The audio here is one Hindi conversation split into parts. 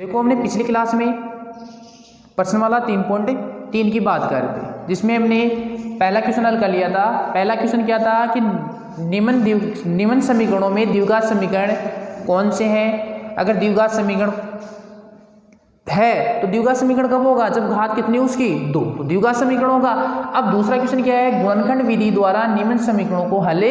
देखो हमने पिछली क्लास में प्रश्न वाला 3.3 की बात कर रहे थे, जिसमें हमने पहला क्वेश्चन हल कर लिया था। पहला क्वेश्चन क्या था कि निम्न समीकरणों में द्विघात समीकरण कौन से हैं। अगर द्विघात समीकरण है तो द्विघात समीकरण कब होगा, जब घात कितनी उसकी 2, तो द्विघात समीकरण होगा। अब दूसरा क्वेश्चन क्या है, गुणनखंड विधि द्वारा निम्न समीकरणों को हल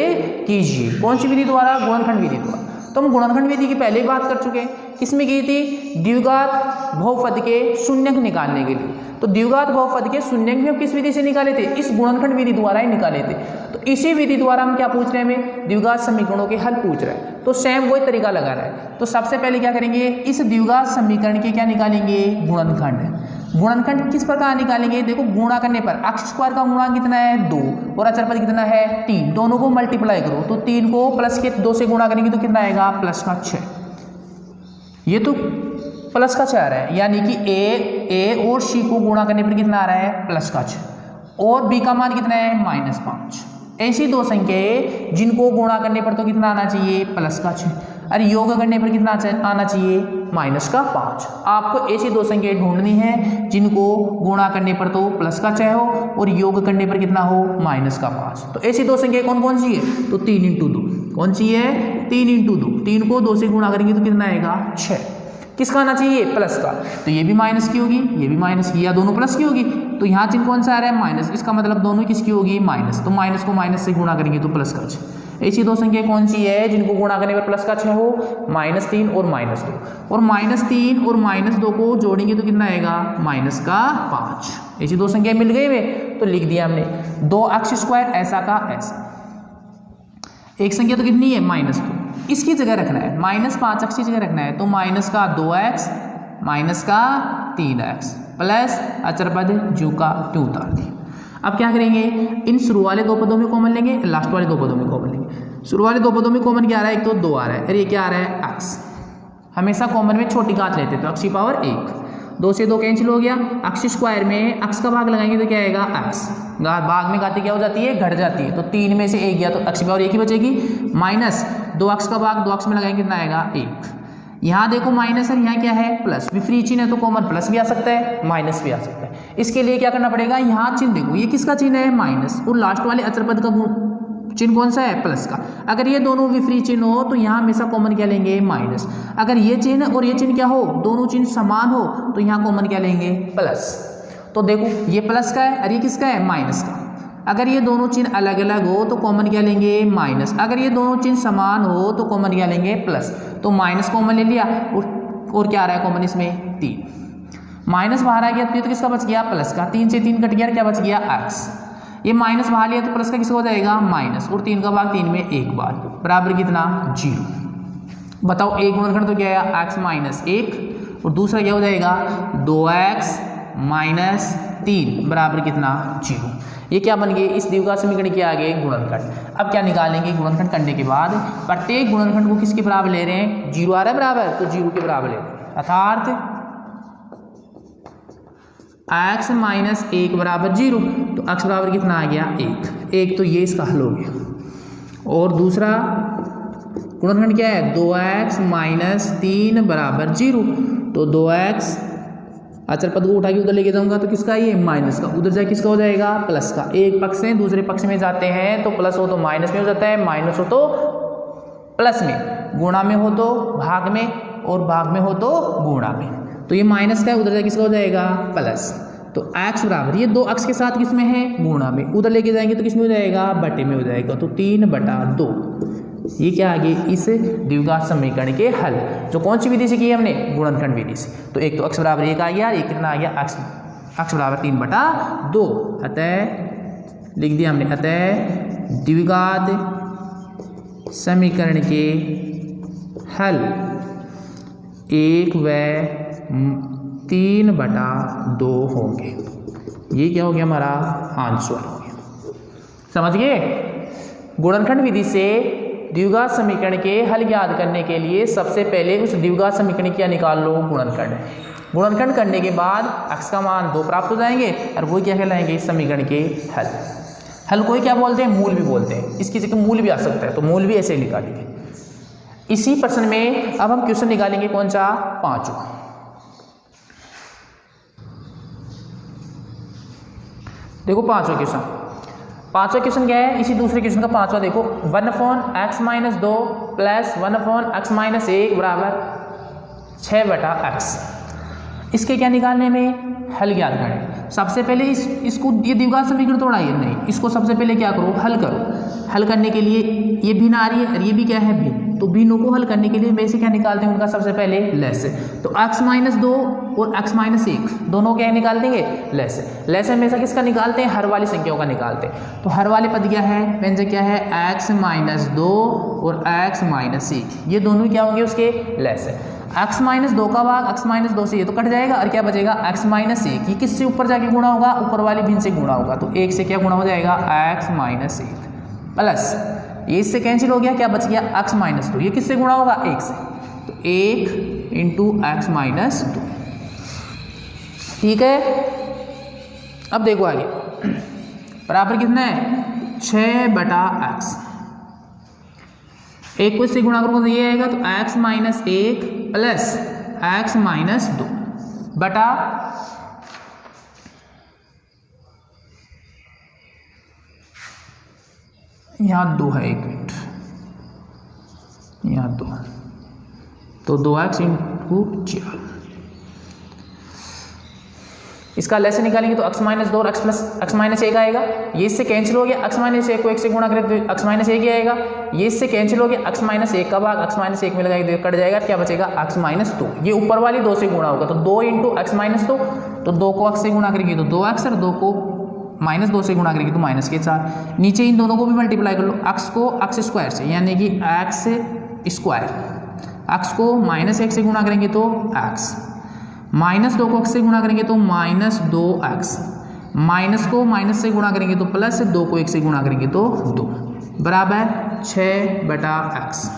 कीजिए। कौन सी विधि द्वारा, गुणनखंड विधि द्वारा। तो हम गुणनखंड विधि की पहले ही बात कर चुके हैं, किसमें की थी, द्विघात बहुपद के शून्यक निकालने के लिए। तो द्विघात बहुपद के शून्यक भी हम किस विधि से निकाले थे, इस गुणनखंड विधि द्वारा ही निकाले थे। तो इसी विधि द्वारा हम क्या पूछ रहे हैं, हमें द्विघात समीकरणों के हल पूछ रहे हैं। तो सेम वही तरीका लगा रहा है। तो सबसे पहले क्या करेंगे, इस द्विघात समीकरण के क्या निकालेंगे, गुणनखंड। गुणनखंड किस प्रकार निकालेंगे, देखो गुणा करने पर अक्ष स्क्वायर का गुणा कितना है 2 और अचर पद कितना है 3, दोनों को मल्टीप्लाई करो तो 3 को प्लस के 2 से गुणा करेंगे तो कितना आएगा, प्लस का 6। ये तो प्लस का 6 आ रहा है, यानी कि ए और सी को गुणा करने पर कितना आ रहा है, प्लस का 6 और बी का मान कितना है, -5। ऐसी दो संख्याएं जिनको गुणा करने पर तो कितना आना चाहिए, प्लस का 6, और योग करने पर कितना आना चाहिए, -5। आपको ऐसी दो संख्याएं ढूंढनी है जिनको गुणा करने पर तो प्लस का 6 हो और योग करने पर कितना हो, -5। तो ऐसी दो संख्याएं कौन कौन सी है, तो 3 × 2। कौन सी है, 3 × 2। 3 को 2 से गुणा करेंगे तो कितना आएगा, 6। किसका आना चाहिए, प्लस का। तो ये भी माइनस की होगी, ये भी माइनस की, या दोनों प्लस की होगी। तो यहाँ चिन्ह कौन सा आ रहा है, माइनस। इसका मतलब दोनों किसकी होगी, माइनस। तो माइनस को माइनस से गुणा करेंगे तो प्लस का 6। ऐसी दो संख्या कौन सी है जिनको गुणा करने पर प्लस का 6 हो, -3 और -2। और -3 और -2 को जोड़ेंगे तो कितना आएगा, -5। ऐसी दो संख्या मिल गई वे, तो लिख दिया हमने 2 अक्ष स्क्वायर ऐसा का ऐसा। एक संख्या तो कितनी है, -2, इसकी जगह रखना है, -5 अक्ष की जगह रखना है। तो माइनस का 2x माइनस का 3x प्लस अचर पद जू का 2 उतार दिए। अब क्या करेंगे, इन शुरू वाले दो पदों में कॉमन लेंगे, लास्ट वाले दो पदों में कॉमन लेंगे। शुरू वाले दो पदों में कॉमन क्या आ रहा है, एक तो 2 आ रहा है, और ये क्या आ रहा है, x। हमेशा कॉमन में छोटी घात लेते हैं तो x की पावर 1, 2 से 2 कैंसिल हो गया। अक्ष स्क्वायर में अक्ष का भाग लगाएंगे तो क्या आएगा, x। भाग में घाती क्या हो जाती है, घट जाती है। तो 3 में से 1 गया तो अक्ष की पावर 1 ही बचेगी, माइनस 2 अक्ष का भाग 2 अक्ष में लगाएंगे कितना आएगा, 1। यहाँ देखो माइनस है, यहाँ क्या है, प्लस। विपरीत चिन्ह है तो कॉमन प्लस भी आ सकता है, माइनस भी आ सकता है। इसके लिए क्या करना पड़ेगा, यहाँ चिन्ह देखो, ये किसका चिन्ह है, माइनस, और लास्ट वाले अचर पद का चिन्ह कौन सा है, प्लस का। अगर ये दोनों विपरीत चिन्ह हो तो यहाँ हमेशा कॉमन क्या लेंगे, माइनस। अगर ये चिन्ह और ये चिन्ह क्या हो, दोनों चिन्ह समान हो तो यहाँ कॉमन क्या लेंगे, प्लस। तो देखो ये प्लस का है और ये किसका है, माइनस का। अगर ये दोनों चिन्ह अलग अलग हो तो कॉमन क्या लेंगे, माइनस। अगर ये दोनों चिन्ह समान हो तो कॉमन क्या लेंगे, प्लस। तो माइनस कॉमन ले लिया, और क्या आ रहा है कॉमन इसमें, 3। माइनस बाहर आ गया तो किसका बच गया, प्लस का। 3 से 3 कट गया, क्या बच गया, x। ये माइनस बाहर लिया तो प्लस का किसका हो जाएगा, माइनस, और 3 का भाग 3 में 1 बार, बराबर कितना, 0। बताओ एक गुणनखंड तो क्या है, x - 1, और दूसरा क्या हो जाएगा, 2x - 3 बराबर कितना, 0। ये क्या बन गए, इस द्विघात समीकरण के आगे गुणनखंड। अब क्या निकालेंगे, गुणनखंड करने के बाद प्रत्येक गुणनखंड को किसके बराबर ले रहे हैं, 0 आ रहा है बराबर, तो 0 के बराबर ले रहे हैं। अर्थात x - 1 बराबर 0, तो x बराबर कितना आ गया, 1। तो ये इसका हल हो गया। और दूसरा गुणनखंड क्या है, 2x - 3 बराबर 0, तो 2x अचर पद को उठा के उधर लेके जाऊंगा तो किसका, ये माइनस का, उधर जाए किसका हो जाएगा, प्लस का। एक पक्ष से दूसरे पक्ष में जाते हैं तो प्लस हो तो माइनस में हो जाता है, माइनस हो तो प्लस में, गुणा में हो तो भाग में, और भाग में हो तो गुणा में। तो ये माइनस का है, उधर जाए किसका हो जाएगा, प्लस। तो x बराबर, ये 2 अक्ष के साथ किसमें है, गुणा में, उधर लेके जाएंगे तो किसमें हो जाएगा, बटे में हो जाएगा। तो 3/2। ये क्या आ गई, इस द्विघात समीकरण के हल, जो कौन सी विधि से किए हमने, गुणनखंड विधि से। तो एक तो x बराबर 1 आ गया, एक कितना आ गया, x बराबर 3/2। अतः लिख दिया हमने, अतः द्विघात समीकरण के हल 1 व 3/2 होंगे। ये क्या हो गया, हमारा आंसर हो गया। समझ गए। गुणनखंड विधि से द्विघात समीकरण के हल ज्ञात करने के लिए सबसे पहले उस द्विघात समीकरण क्या निकाल लो, गुणनखंड। गुणनखंड करने के बाद x का मान 2 प्राप्त हो जाएंगे, और वो क्या कहलाएंगे, इस समीकरण के हल। हल को क्या बोलते हैं, मूल भी बोलते हैं। इसकी जगह मूल भी आ सकता है, तो मूल भी ऐसे ही निकालेंगे। इसी प्रश्न में अब हम क्वेश्चन निकालेंगे कौन सा, 5वां। देखो पांचवा क्वेश्चन क्या है, इसी दूसरे क्वेश्चन का पांचवा देखो, 1/x-2 प्लस 1/x-1 बराबर 6/x। इसके क्या निकालने में, हल ज्ञात करें। सबसे पहले इसको ये द्विघात समीकरण तोड़ा है नहीं, इसको सबसे पहले क्या करो, हल करो। हल करने के लिए ये भिन्न आ रही है और ये भी क्या है भिन्न, तो भिन्नों को हल करने के लिए वैसे क्या निकालते हैं उनका सबसे पहले लेस। तो x-2 और x-1 दोनों क्या निकाल देंगे, लेस हमेशा किसका निकालते हैं, हर वाली संख्याओं का निकालते हैं। तो हर वाले पद क्या है, व्यंजक क्या है, x-2 और x-1, ये दोनों क्या होंगे उसके लेस है। x-2 का भाग x-2 से ये तो कट जाएगा और क्या बचेगा x-1, ये किससे ऊपर जाके गुणा होगा, ऊपर वाले भिन्न से गुणा होगा, तो 1 से क्या गुणा हो जाएगा x-1 प्लस ये इससे कैंसिल हो गया, क्या बच गया x-2, ये किससे गुणा होगा 1 से, तो 1 इंटू x-2। ठीक है, अब देखो आगे बराबर कितना है 6/x। 1 को इससे गुणा करूँगा तो ये आएगा, तो x-1 प्लस x-2 बटा यहाँ 2 है, 1 मिनट, यहाँ 2, तो 2x इंटू 4। इसका लेस निकालेंगे तो x-2 और x-1 आएगा, ये इससे कैंसिल हो गया, x-1 को 1 से गुणा करें तो x-1 ही आएगा, ये इससे कैंसिल हो गया, x-1 का भाग x-1 में लगाएंगे तो कट जाएगा, क्या बचेगा x-2, ये ऊपर वाली 2 से गुणा होगा, तो 2 इंटू x-2, तो 2 को x से गुणा करेंगे तो 2x और 2 को -2 से गुणा करेंगे तो -4। नीचे इन दोनों को भी मल्टीप्लाई कर लो, x को x² से यानी कि x², x को -1 से गुणा करेंगे तो x, -2 को x से गुणा करेंगे तो -2x, माइनस को माइनस से गुणा करेंगे तो प्लस, 2 को 1 से गुणा करेंगे तो 2 बराबर 6/x।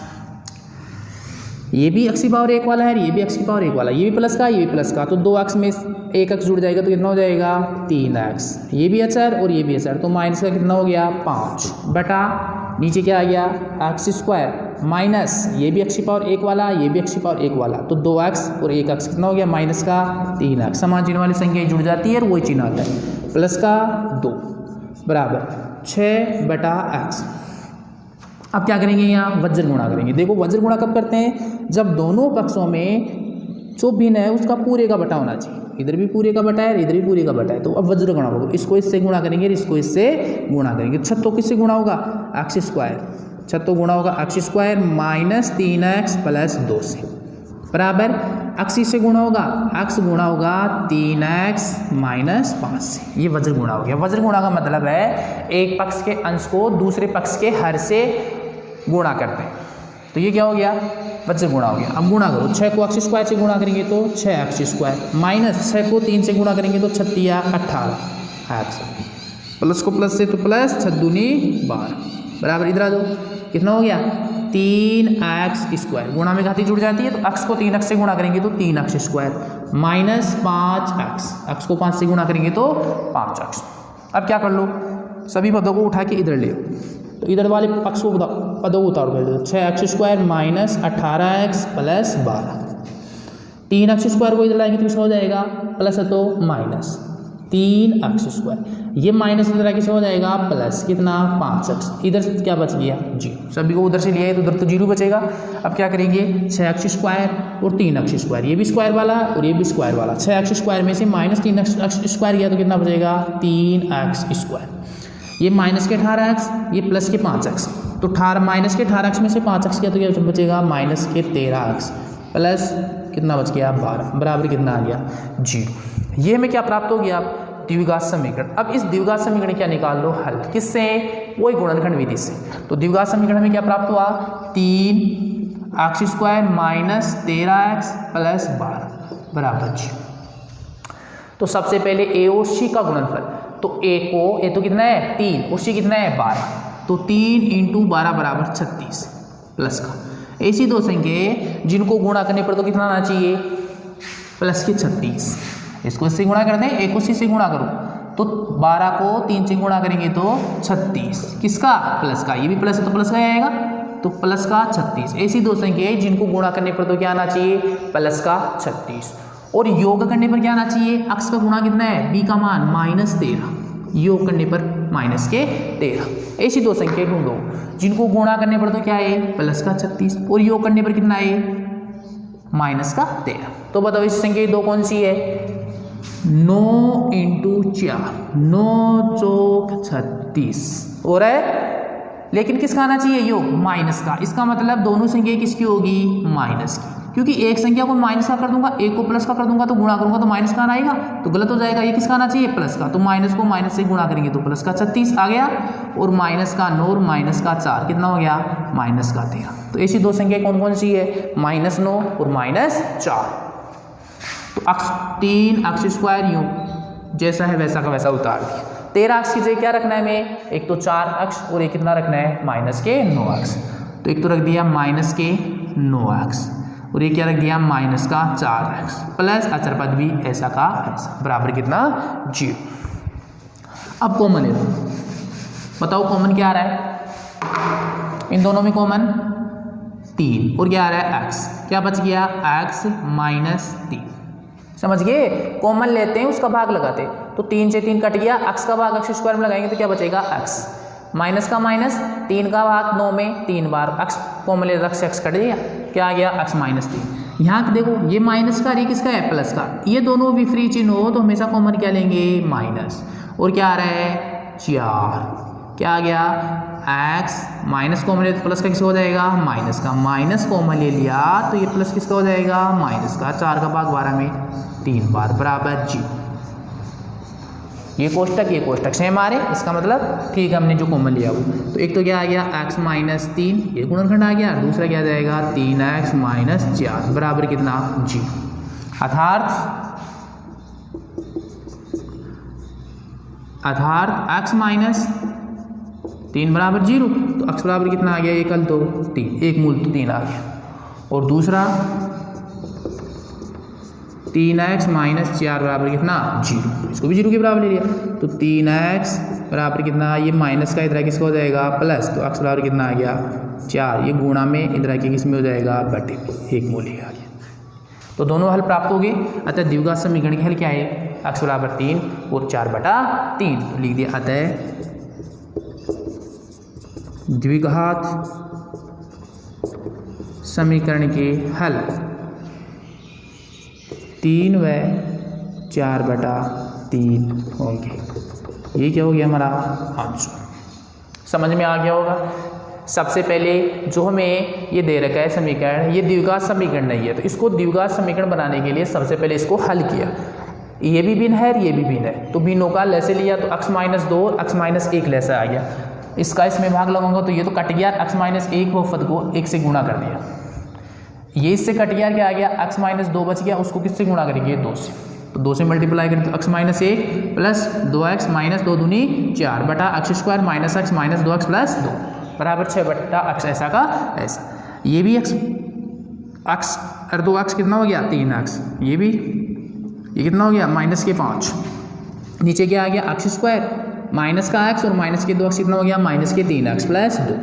ये भी x की पावर 1 वाला है, ये भी x की पावर 1 वाला, ये भी प्लस का, ये भी प्लस का, तो 2x में 1x जुड़ जाएगा तो कितना हो जाएगा 3x। ये भी HR और ये भी HR, तो माइनस का कितना हो गया 5 बटा नीचे क्या आ गया x² माइनस ये भी x की पावर 1 वाला, ये भी x की पावर 1 वाला, तो 2x और 1x कितना हो गया माइनस का 3x। समान चिन्ह वाली संख्या जुड़ जाती है और वही चिन्ह आता है, प्लस का 2 बराबर 6/x। अब क्या करेंगे, यहाँ वज्र गुणा करेंगे। देखो वज्र गुणा कब करते हैं, जब दोनों पक्षों में जो भिन्न है उसका पूरे का बटा होना चाहिए, इधर भी पूरे का बटा है इधर भी पूरे का बटा है, तो अब वज्र गुणा होगा, इसको इससे गुणा करेंगे इसको इससे गुणा करेंगे। छत्तों किससे गुणा होगा x², छत्तों गुणा होगा x² माइनस 3x प्लस 2 से बराबर x से गुणा होगा x गुणा होगा 3x माइनस 5 से, ये वज्र गुणा हो गया। वज्र गुणा का मतलब है एक पक्ष के अंश को दूसरे पक्ष के हर से गुणा करते हैं, तो ये क्या हो गया वज्र गुणा हो गया। अब गुणा करो, 6 को x² से गुणा करेंगे तो 6x² माइनस 6 को 3 से गुणा करेंगे तो 6 × 18x, प्लस को प्लस से तो प्लस 6 दूनी 12 बराबर इधर आ जाओ कितना हो गया 3x² गुणा में घाती जुड़ जाती है, तो x को 3x से गुणा करेंगे तो 3x² माइनस 5x, x को 5 से गुणा करेंगे तो 5x। अब क्या कर लो, सभी पदों को उठा के इधर ले, तो इधर वाले पक्ष को पदों को उतार कर दो, 6x² minus 18x plus 12, 3x² को इधर लाएंगे तो किसका हो जाएगा प्लस है तो माइनस 3x², ये माइनस इधर किसका हो जाएगा प्लस कितना 5x, इधर क्या बच गया 0, सभी को उधर से लिया है तो उधर तो 0 बचेगा। अब क्या करेंगे 6x² और 3x², ये भी स्क्वायर वाला और ये भी स्क्वायर वाला, 6x² में से माइनस 3x² गया तो कितना बचेगा 3x², ये माइनस के 18x ये प्लस के 5x, तो माइनस के 18x में से 5x किया तो क्या बचेगा माइनस के 13x प्लस कितना बच गया 12 बराबर कितना आ गया 0। ये हमें क्या प्राप्त हो गया द्विघात समीकरण। अब इस द्विघात समीकरण क्या निकाल लो हल, किससे वही गुणनखंड विधि से। तो द्विघात समीकरण में क्या प्राप्त हुआ 3x² माइनस 13x प्लस 12 बराबर 0। तो सबसे पहले a और c का गुणनफल, तो a को a तो कितना है 3 और c कितना है 12, तो 3 × 12 बराबर 36 प्लस का ऐसी दो संख्या जिनको गुणा करने पर तो कितना आना चाहिए प्लस के 36, इसको इससे गुणा करते हैं, 1 को c से गुणा करो तो 12 को 3 से गुणा करेंगे तो 36, किसका प्लस का, ये भी प्लस है तो प्लस का आएगा तो प्लस का 36। ऐसी दो संख्या जिनको गुणा करने पर तो क्या आना चाहिए प्लस का 36, और योग करने पर क्या आना चाहिए x का गुणा कितना है b का मान -13, योग करने पर माइनस के 13। ऐसी दो संख्या ढूंढो जिनको गुणा करने पर तो क्या है प्लस का 36 और योग करने पर कितना है माइनस का 13। तो बताओ इस संख्या दो कौन सी है 9 × 4 9 चौक 36 हो रहा है, लेकिन किसका आना चाहिए योग माइनस का। इसका मतलब दोनों संख्या किसकी होगी माइनस की, क्योंकि एक संख्या को माइनस का कर दूंगा एक को प्लस का कर दूंगा तो गुणा करूंगा तो माइनस का आएगा, तो गलत हो जाएगा। ये किसका आना चाहिए प्लस का, तो माइनस को माइनस से गुणा करेंगे तो प्लस का 36 आ गया और माइनस का 9 और माइनस का 4 कितना हो गया माइनस का 13। तो ऐसी दो संख्या कौन कौन सी है -9 और -4। तो अक्ष 3 अक्ष स्क्वायर यूं जैसा है वैसा का वैसा उतार दिया। 13 अक्ष की जगह क्या रखना है हमें, एक तो 4 अक्ष और एक कितना रखना है माइनस के 9 अक्ष। तो एक तो रख दिया माइनस के 9 अक्ष और ये क्या रख दिया माइनस का 4 अक्ष प्लस अचर पद भी ऐसा का ऐसा बराबर कितना 0। अब कॉमन ले लो, बताओ कॉमन क्या आ रहा है इन दोनों में कॉमन 3 और क्या आ रहा है x, क्या बच गया x -3। समझ गए, कॉमन लेते हैं उसका भाग लगाते हैं तो 3 से 3 कट गया, x का भाग x स्क्वायर में लगाएंगे तो क्या बचेगा x, माइनस का माइनस 3 का भाग 9 में 3 बार x कॉमन ले रख से x कट गया, क्या आ गया x -3। यहाँ देखो ये माइनस का ये किसका है प्लस का, ये दोनों भी फ्री चिन्ह हो तो हमेशा कॉमन क्या लेंगे माइनस, और क्या आ रहा है 4, क्या आ गया x माइनस कॉमन ले तो प्लस का किसका हो जाएगा माइनस का, माइनस कॉमन ले लिया तो ये प्लस किसका हो जाएगा माइनस का, 4 का भाग 12 में 3 बार बराबर 0। ये कोष्टक सेम आ रहे, इसका मतलब ठीक है हमने जो कॉमन लिया वो, तो एक तो क्या आ गया x -3 ये गुणनखंड आ गया, दूसरा क्या आ जाएगा 3x - 4 बराबर कितना 0। अर्थात x -3 बराबर 0, तो x बराबर कितना आ गया एक हल तो 3, एक मूल तो 3 आ गया, और दूसरा 3x - 4 बराबर कितना 0, इसको भी 0 के बराबर ले लिया, तो 3x बराबर कितना ये माइनस का इधर किसका हो जाएगा प्लस, तो x बराबर कितना आ गया 4, ये गुणा में इधर के किस में हो जाएगा बटे में, एक मूल ही आ गया। तो दोनों हल प्राप्त हो गए। अतः द्विघात समीकरण के हल क्या है x बराबर 3 और 4/3, तो लिख दिया अतः द्विघात समीकरण के हल 3 व 4/3 होंगे। ये क्या हो गया हमारा आंसर, समझ में आ गया होगा। सबसे पहले जो हमें ये दे रखा है समीकरण, ये द्विघात समीकरण नहीं है, तो इसको द्विघात समीकरण बनाने के लिए सबसे पहले इसको हल किया। ये भी भिन्न है ये भी भिन्न है, तो भिन्नों का लैसे लिया तो x -2 और x -1 लैसा आ गया, इसका इसमें भाग लगाऊंगा तो ये तो कट गया, x -1 को पद को 1 से गुणा कर दिया, ये इससे कट गया, क्या आ गया x -2 बच गया, उसको किससे गुणा करेंगे 2 से, तो 2 से मल्टीप्लाई करें तो x -1 प्लस 2x -2 दूनी 4 बटा x square minus x -2x plus 2 बराबर 6/x ऐसा का ऐसा। ये भी x और 2x कितना हो गया 3x, ये भी ये कितना हो गया -5, नीचे क्या आ गया x स्क्वायर माइनस का x और माइनस के 2x कितना हो गया -3x प्लस 2।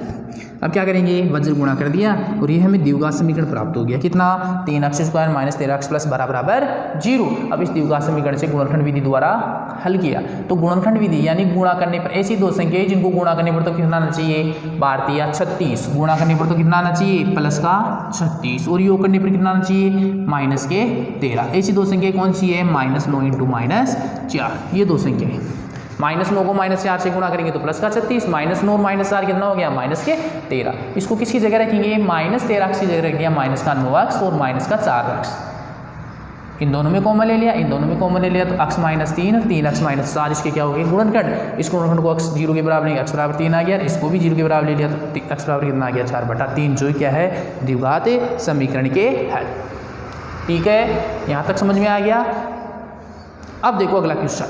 अब क्या करेंगे वज्र गुणा कर दिया और ये हमें द्विघात समीकरण प्राप्त हो गया, कितना 3x स्क्वायर -13x प्लस बराबर 0। अब इस द्विघात समीकरण से गुणनखंड विधि द्वारा हल किया, तो गुणनखंड विधि यानी गुणा करने पर ऐसी दो संख्या जिनको गुणा करने पर तो कितना आना चाहिए 12 या 36, गुणा करने पर तो कितना आना चाहिए प्लस का 36 और योग करने पर कितना आना चाहिए माइनस के 13। ऐसी दो संख्या कौन सी है -9 × -4, ये दो संख्या है। -9 को -4 से गुणा करेंगे तो प्लस का 36, -9 और -4 कितना हो गया माइनस के 13। इसको किसकी जगह रखेंगे -13x की जगह रख दिया माइनस का 9x और माइनस का 4x, इन दोनों में कॉमन ले लिया, इन दोनों में कॉमन ले लिया तो x -3 और 3x -4 इसके क्या हो गए गुणनखंड। इस गुणनखंड को x 0 के बराबर नहीं x बराबर 3 आ गया, इसको भी 0 के बराबर ले लिया तो x बराबर कितना आ गया 4/3, जो क्या है द्विघात समीकरण के हल। ठीक है, यहाँ तक समझ में आ गया। अब देखो अगला क्वेश्चन,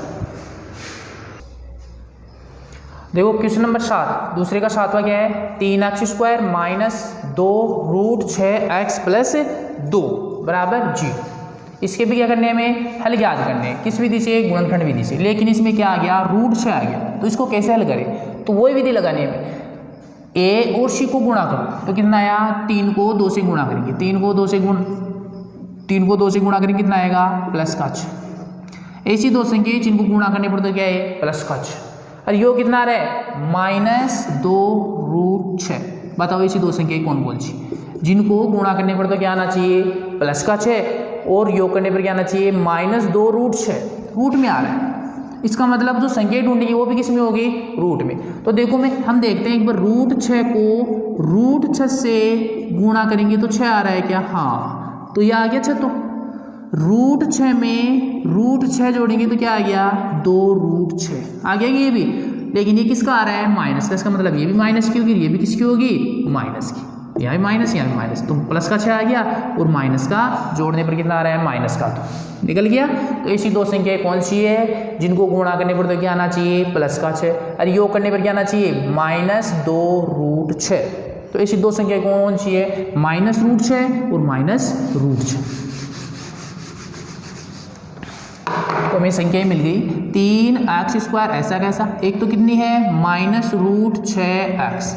देखो क्वेश्चन नंबर 7, दूसरे का 7वां क्या है 3x स्क्वायर -2√6x प्लस 2 बराबर 0। इसके भी क्या करने हैं हमें हल याद करने हैं, किस विधि से गुणनखंड विधि से, लेकिन इसमें क्या आ गया √6 आ गया, तो इसको कैसे हल करें, तो वही विधि लगानी है। a और c को गुणा करो तो कितना आया 3 को 2 से गुणा करेंगे, 3 को 2 से गुणा करेंगे कितना आएगा +6। ऐसी दो संख्या जिनको गुणा करने पर तो क्या है +6, और योग कितना आ रहा है -2√6। बताओ ऐसी दो संख्या कौन कौन सी जिनको गुणा करने पर तो क्या आना चाहिए प्लस का 6 और योग करने पर क्या आना चाहिए -2√6। रूट में आ रहा है, इसका मतलब जो संख्या ढूंढेगी वो भी किस में होगी रूट में। तो देखो हम देखते हैं एक बार √6 को √6 से गुणा करेंगे तो 6 आ रहा है क्या, हाँ तो ये आ गया 6। तो √6 में √6 जोड़ेंगे तो क्या आ गया 2√6 आ गया ये भी। लेकिन ये किसका आ रहा है माइनस का, इसका मतलब ये भी माइनस की होगी, ये भी किसकी होगी माइनस की, यहाँ भी माइनस यहाँ भी माइनस, तो प्लस का 6 आ गया और माइनस का जोड़ने पर कितना आ रहा है माइनस का, तो निकल गया। तो ऐसी दो संख्याएं कौन सी है जिनको गुणा करने पर तो क्या आना चाहिए प्लस का 6 और योग करने पर क्या आना चाहिए -2√6। तो ऐसी दो संख्या कौन सी है -√6 और -√6। तो हमें संख्याएं मिल गई 3x², ऐसा कैसा, एक तो कितनी है -√6x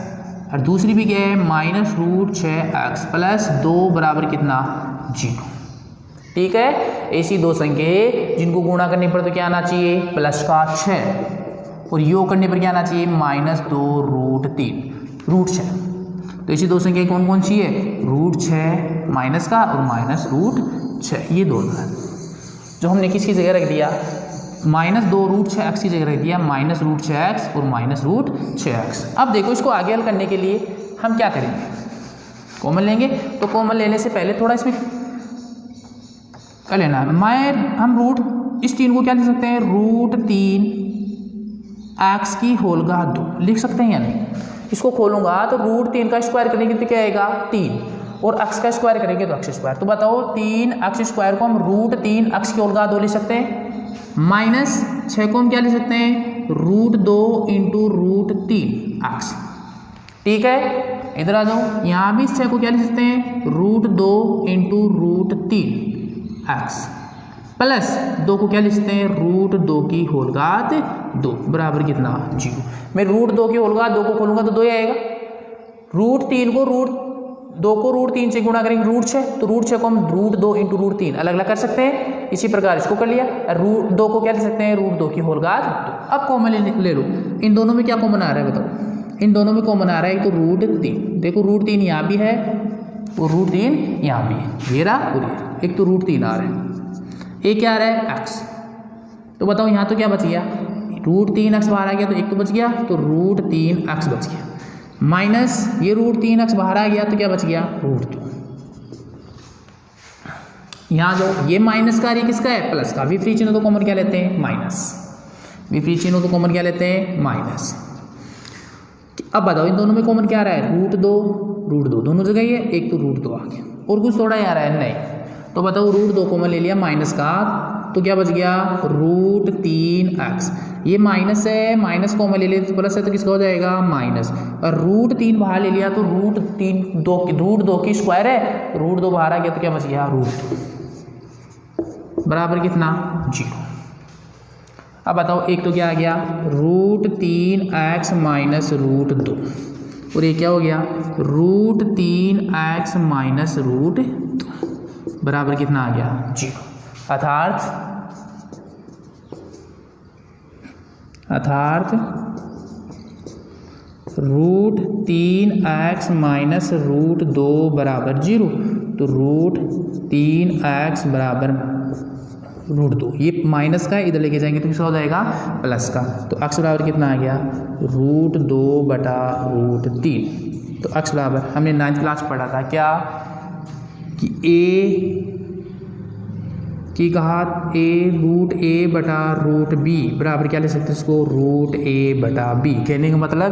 और दूसरी भी क्या है -√6x प्लस 2 बराबर कितना 0। ठीक है, ऐसी दो संख्याएं जिनको गुणा करने पर तो क्या आना चाहिए प्लस का 6 और योग करने पर क्या आना चाहिए -2√6। तो ऐसी दो संख्याएं कौन कौन सी है √6 माइनस का और -√6, ये दोनों है जो हमने किसकी जगह रख दिया -2√6x की जगह रख दिया -√6x और -√6x। अब देखो इसको आगे हल करने के लिए हम क्या करेंगे, कॉमन लेंगे। तो कॉमन लेने से पहले थोड़ा इसमें कर लेना है। हम रूट इस 3 को क्या लिख सकते हैं √3x की होल घात 2 लिख सकते हैं या नहीं। इसको खोलूंगा तो √3 का स्क्वायर करेंगे तो क्या आएगा 3 और x का स्क्वायर करेंगे तो x²। तो बताओ 3x² को हम √3x की होल घात 2 लिख सकते हैं, -6 को हम क्या लिख सकते हैं √2 × √3x। ठीक है, इधर आ जाओ, यहाँ भी इस 6 को क्या लिख सकते हैं √2 × √3x प्लस 2 को क्या लिख सकते हैं √2 की होल घात 2 बराबर कितना 0। मैं √2 की होल घात 2 को खोलूंगा तो 2 ही आएगा। √3 को √2 को √3 से गुणा करेंगे √6, तो √6 को हम √2 × √3 अलग अलग कर सकते हैं। इसी प्रकार इसको कर लिया, √2 को क्या लिख सकते हैं √2 की होल घात 2। अब कॉमन ले लो, इन दोनों में क्या कॉमन आ रहा है बताओ, इन दोनों में कॉमन आ रहा है एक तो √3, देखो √3 यहाँ भी है और √3 यहाँ भी है, ये रहा और ये, एक तो √3 आ रहा है, एक क्या आ रहा है x। तो बताओ यहाँ तो क्या बच गया √3x बाहर आ गया तो एक तो बच गया, तो √3x बच गया, माइनस ये √3x बाहर आ गया तो क्या बच गया √2। यहाँ जो ये माइनस का किसका है प्लस का, विपरीत चिन्ह तो कॉमन क्या लेते हैं माइनस, विपरीत चिन्ह तो कॉमन क्या लेते हैं माइनस। अब बताओ इन दोनों में कॉमन क्या आ रहा है √2 दोनों जगह ही है, एक तो √2 आ गया और कुछ थोड़ा ही आ रहा है नहीं। तो बताओ √2 कॉमन ले लिया माइनस का तो क्या बच गया √3x, ये माइनस है, माइनस कॉमन ले लिया तो प्लस है तो किसका हो जाएगा माइनस, और √3 बाहर ले लिया तो √2 की स्क्वायर है, √2 बाहर आ गया तो क्या बच गया √2 बराबर कितना 0। अब बताओ एक तो क्या आ गया √3x माइनस √2 और ये क्या हो गया √3x माइनस √2 बराबर कितना आ गया 0। अर्थात √3x माइनस √2 बराबर 0, तो √3x बराबर √2, ये माइनस का इधर लेके जाएंगे तो किसका हो जाएगा प्लस का, तो x बराबर कितना आ गया √2/√3। तो x बराबर हमने 9th क्लास पढ़ा था क्या कि a की घात √a/√b बराबर क्या ले सकते हैं इसको √a/b। कहने का मतलब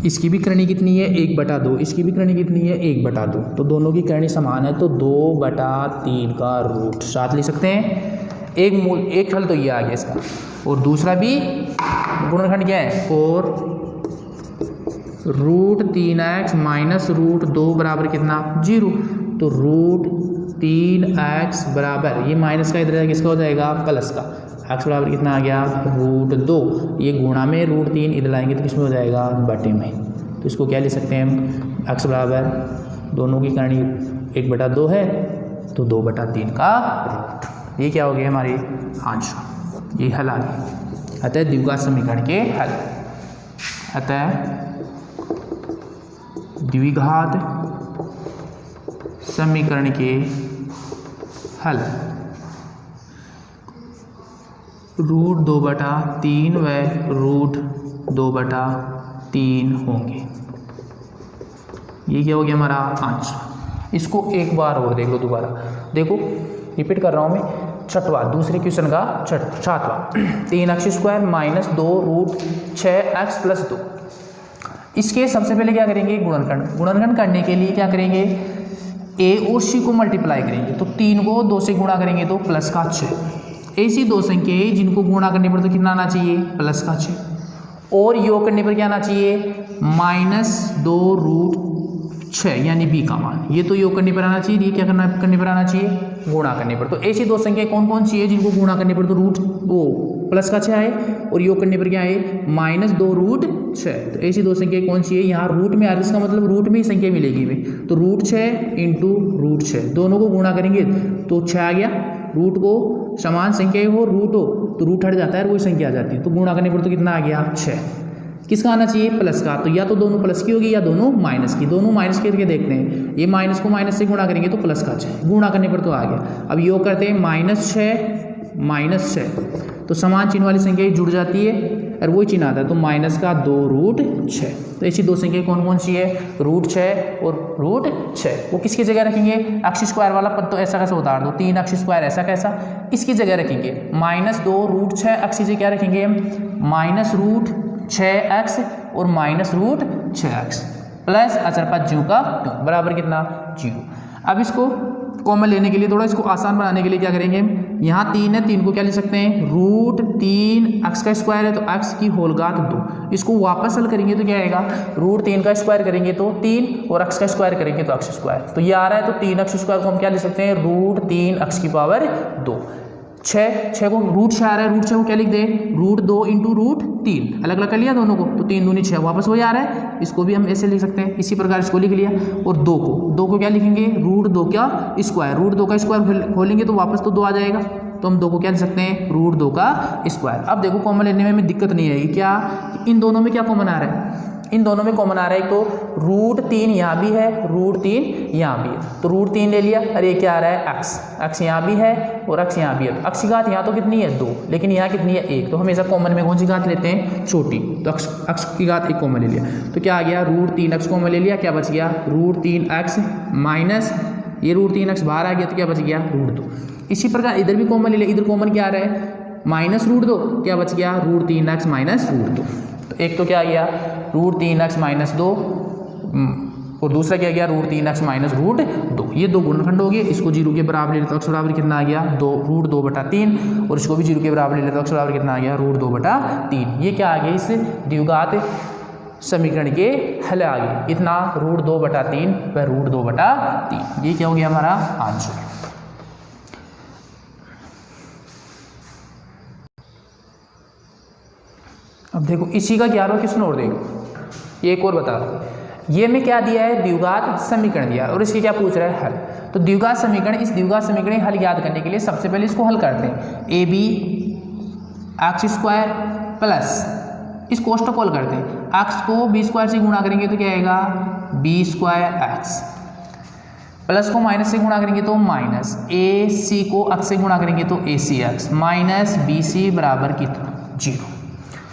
इसकी भी करनी कितनी है 1/2, इसकी भी करनी कितनी है 1/2, तो दोनों की करनी समान है तो 2/3 का रूट 7 ले सकते हैं। एक हल तो ये आ गया इसका, और दूसरा भी गुणनखंड क्या है और √3x माइनस √2 बराबर कितना 0, तो √3x बराबर ये माइनस का इधर किसका हो जाएगा प्लस का, x बराबर कितना आ गया √2, ये गुणा में √3 इधर लाएंगे तो किसमें हो जाएगा बटे में, तो इसको क्या ले सकते हैं हम x बराबर दोनों की करनी 1/2 है तो 2/3 का रूट। ये क्या हो गया हमारी आंसर, ये हल आ गया। अतः द्विघात समीकरण के हल, अतः द्विघात समीकरण के हल √2/3 व √2/3 होंगे। ये क्या हो गया हमारा आंसर। इसको एक बार और देख लो, दोबारा देखो, रिपीट कर रहा हूँ मैं, छठवां दूसरे क्वेश्चन का छठवां 3x² माइनस 2√6x + 2। इसके सबसे पहले क्या करेंगे, गुणनखंड करने के लिए क्या करेंगे, a और c को मल्टीप्लाई करेंगे, तो 3 को 2 से गुणा करेंगे तो प्लस का 6। ऐसी दो संख्याएं जिनको गुणा करने पर तो कितना आना चाहिए, प्लस का 6, और योग करने पर क्या आना चाहिए, -2√6 यानी b का मान। ये तो योग करने पर आना चाहिए, ये क्या करने पर आना चाहिए, गुणा करने पर। तो ऐसी दो संख्याएं कौन कौन सी है जिनको गुणा करने पर तो प्लस का 6 आए और योग करने पर क्या है, -2√6। तो ऐसी दो संख्या कौन सी है, यहाँ रूट में आ रही है, इसका मतलब रूट में ही संख्या मिलेगी में, तो √6 × √6 दोनों को गुणा करेंगे तो 6 आ गया। रूट को समान संख्या हो, रूट हो तो रूट हट जाता है, वही संख्या आ जाती है, तो गुणा करने पर तो कितना आ गया, 6। किसका आना चाहिए, प्लस का, तो या तो दोनों प्लस की होगी या दोनों माइनस की। दोनों माइनस करके देखते हैं, ये माइनस को माइनस से गुणा करेंगे तो प्लस का 6, गुणा करने पर तो आ गया। अब योग करते हैं, -6 तो समान चिन्ह वाली संख्या जुड़ जाती है और वही चिन्ह आता है, तो -2√6। तो ऐसी दो संख्या कौन कौन सी है, √6 और √6। वो किसकी जगह रखेंगे, x² वाला पद तो ऐसा कैसा उतार दो, 3x² ऐसा कैसा, इसकी जगह रखेंगे -2√6x की जगह क्या रखेंगे, -√6x और -√6x प्लस अचर पद ज्यों का त्यों बराबर कितना, 0। अब इसको कॉमन लेने के लिए, थोड़ा इसको आसान बनाने के लिए क्या करेंगे, यहाँ 3 है, 3 को क्या ले सकते हैं, √3x² है तो x की होल घात 2। इसको वापस हल करेंगे तो क्या आएगा, √3 का स्क्वायर करेंगे तो 3 और x का स्क्वायर करेंगे तो x²। तो ये आ रहा है, तो 3x² को हम क्या ले सकते हैं, √3x⁻2। 6 को √6 आ रहा है, √6 को क्या लिख दे, √2 × √3 अलग अलग कर लिया दोनों को, तो 3 दूनी 6 वापस वही आ रहा है, इसको भी हम ऐसे लिख सकते हैं। इसी प्रकार इसको लिख लिया, और 2 को क्या लिखेंगे, √2 का स्क्वायर, √2 का स्क्वायर खोलेंगे तो वापस तो 2 आ जाएगा, तो हम 2 को क्या लिख सकते हैं, √2 का स्क्वायर। अब देखो कॉमन लेने में हमें दिक्कत नहीं आएगी, क्या इन दोनों में क्या कॉमन आ रहा है, इन दोनों में कॉमन आ रहा है, तो √3 यहाँ भी है, √3 यहाँ भी है, तो √3 ले लिया, और ये क्या आ रहा है, x यहाँ भी है और x यहाँ भी है, तो x की घात यहाँ तो कितनी है 2, लेकिन यहाँ कितनी है 1, तो हमेशा कॉमन में कौन सी घात लेते हैं, छोटी, तो x की घात 1 कॉमन ले लिया, तो क्या आ गया, √3x कॉमन ले लिया, क्या बच गया, √3x माइनस ये √3x बाहर आ गया, तो क्या बच गया, √2। इसी प्रकार इधर भी कॉमन ले लिया, इधर कॉमन क्या आ रहा है, -√2, क्या बच गया, √3x माइनस √2। तो एक तो क्या आ गया, √3x माइनस 2 और दूसरा क्या गया, √3x माइनस √2। ये दो गुणनखंड हो गए, इसको 0 के बराबर ले लेते तो x बराबर कितना आ गया, √2/3, और इसको भी 0 के बराबर ले लेते तो x बराबर कितना आ गया, √2/3। ये क्या आ गया, इस द्विघात समीकरण के हल आ गए, कितना, √2/3 व √2/3। ये क्या हो गया हमारा आंसर। अब देखो इसी का 11वां क्वेश्चन और देखो, ये एक और बता दो, ये में क्या दिया है, द्विघात समीकरण दिया है, और इसके क्या पूछ रहा है, हल। तो द्विघात समीकरण, इस द्विघात समीकरण हल याद करने के लिए सबसे पहले इसको हल करते हैं, AB x² प्लस इस कोष्टक को हल करते हैं, x को b² से गुणा करेंगे तो क्या आएगा, b²x, प्लस को माइनस से गुणा करेंगे तो माइनस, AC को x से गुणा करेंगे तो ACX माइनस BC बराबर कितना, 0।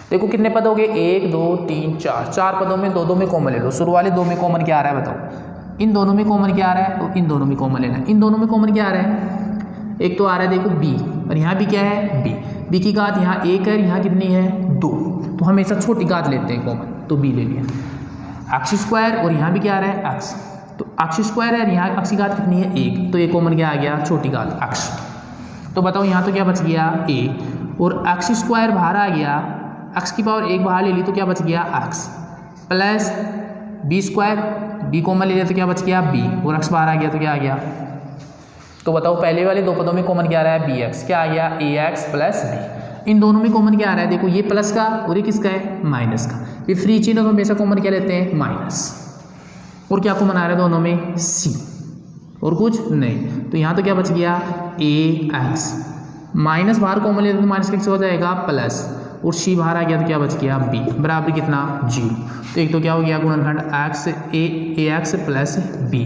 देखो कितने पद हो गए, 1 2 3 4 पदों में 2 में कॉमन ले लो। शुरू वाले 2 में कॉमन क्या आ रहा है बताओ, इन दोनों में कॉमन क्या आ रहा है, तो इन दोनों में कॉमन लेना है। इन दोनों में कॉमन क्या आ रहा है, एक तो आ रहा है देखो b, और यहाँ भी क्या है b की घात यहाँ 1 है, यहाँ कितनी है 2, तो हमेशा छोटी घात लेते हैं कॉमन, तो b ले लिया, x² और यहाँ भी क्या आ रहा है x, तो x² है, यहाँ x की घात कितनी है 1, तो ये कॉमन क्या आ गया, छोटी घात x। तो बताओ यहाँ तो क्या बच गया a, और x² बाहर आ गया, x की पावर 1 बाहर ले ली तो क्या बच गया x, plus b², b common ले लिया तो क्या बच गया b, और x बाहर आ गया तो क्या आ गया। तो बताओ पहले वाले 2 पदों में कॉमन क्या आ रहा है, bx, क्या आ गया ax प्लस b। इन दोनों में कॉमन क्या आ रहा है, देखो ये प्लस का और ये किसका है, माइनस का। ये फ्री चिन्ह तो हमेशा कॉमन क्या लेते हैं, माइनस, और क्या कॉमन आ रहा है दोनों में, c, और कुछ नहीं। तो यहाँ तो क्या बच गया ax, माइनस बाहर कॉमन लेते तो माइनस किससे हो जाएगा, प्लस, और सी बाहर आ गया तो क्या बच गया बी बराबर कितना 0। तो एक तो क्या हो गया गुणनखंड एक्स ए एक्स प्लस बी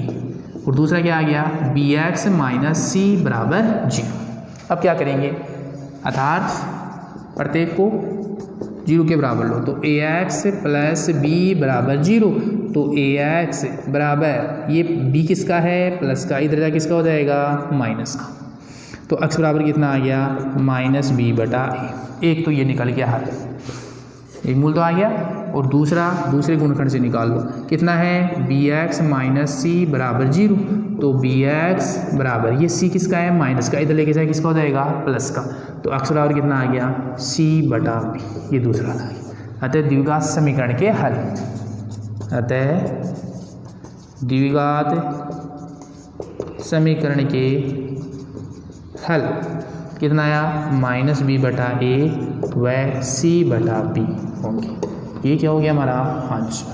और दूसरा क्या आ गया बी एक्स माइनस सी बराबर 0। अब क्या करेंगे अर्थात प्रत्येक को 0 के बराबर लो तो ए एक्स प्लस बी बराबर 0। तो ए एक्स बराबर ये बी किसका है प्लस का, इधर जा किसका हो जाएगा माइनस का। तो एक्स बराबर कितना आ गया माइनस बी बटा ए। एक तो ये निकल गया हल, एक मूल तो आ गया और दूसरे गुणनखंड से निकाल लो कितना है बी एक्स माइनस सी बराबर 0। तो बी एक्स बराबर ये सी किसका है माइनस का, इधर लेके जाए किसका हो जाएगा प्लस का। तो एक्स बराबर कितना आ गया सी बटा बी, ये दूसरा आ गया। अतः द्विघात समीकरण के हल, अतः द्विघात समीकरण के हल कितना आया माइनस बी बटा ए व सी बटा बी होंगे। ये क्या हो गया हमारा आंसर।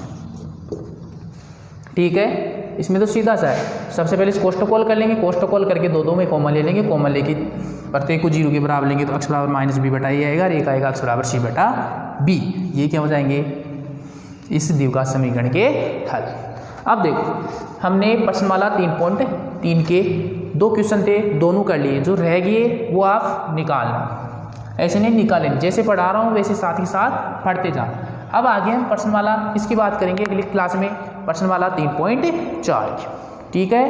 ठीक है, इसमें तो सीधा सा है। सबसे पहले इस कोष्टक कॉल कर लेंगे, कोष्टक कॉल करके दो में कॉमन ले लेंगे, कॉमन लेके प्रत्येक को 0 के बराबर लेंगे तो एक्स बराबर माइनस बी बटा ए आएगा और एक आएगा एक्स बराबर सी बटा बी। ये क्या हो जाएंगे इस द्विघात समीकरण के हल। अब देखो हमने प्रश्नमाला 3.3 के 2 क्वेश्चन थे, दोनों कर लिए, जो रह गए वो आप निकालना, ऐसे नहीं निकालें, जैसे पढ़ा रहा हूँ वैसे साथ ही साथ पढ़ते जा। अब आगे हम प्रश्नमाला इसकी बात करेंगे अगली क्लास में, प्रश्नमाला 3.4 की। ठीक है।